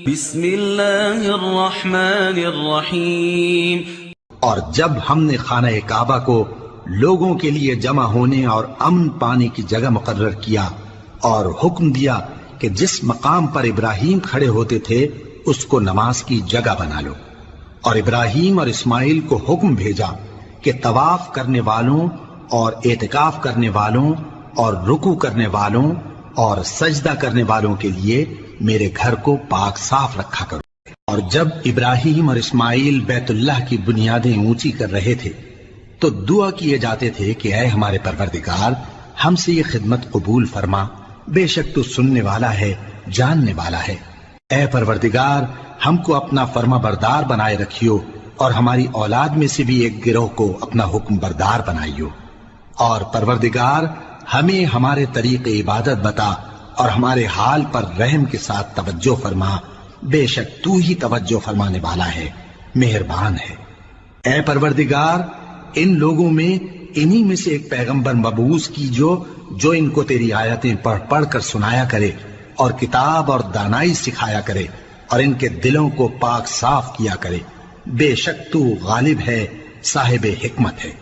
بسم اللہ الرحمن الرحیم۔ اور جب ہم نے خانہ کعبہ کو لوگوں کے لیے جمع ہونے اور امن پانے کی جگہ مقرر کیا اور حکم دیا کہ جس مقام پر ابراہیم کھڑے ہوتے تھے اس کو نماز کی جگہ بنا لو، اور ابراہیم اور اسماعیل کو حکم بھیجا کہ طواف کرنے والوں اور اعتکاف کرنے والوں اور رکوع کرنے والوں اور سجدہ کرنے والوں کے لیے میرے گھر کو پاک صاف رکھا کرو۔ اور جب ابراہیم اور اسماعیل بیت اللہ کی بنیادیں اونچی کر رہے تھے تو دعا کیے جاتے تھے کہ اے ہمارے پروردگار، ہم سے یہ خدمت قبول فرما، بے شک تو سننے والا ہے، جاننے والا ہے۔ اے پروردگار، ہم کو اپنا فرما بردار بنائے رکھیو اور ہماری اولاد میں سے بھی ایک گروہ کو اپنا حکم بردار بنائیو، اور پروردگار ہمیں ہمارے طریق عبادت بتا اور ہمارے حال پر رحم کے ساتھ توجہ فرما، بے شک تو ہی توجہ فرمانے والا ہے، مہربان ہے۔ اے پروردگار، ان لوگوں میں انہی میں سے ایک پیغمبر مبعوث کی جو ان کو تیری آیتیں پڑھ پڑھ کر سنایا کرے اور کتاب اور دانائی سکھایا کرے اور ان کے دلوں کو پاک صاف کیا کرے، بے شک تو غالب ہے، صاحب حکمت ہے۔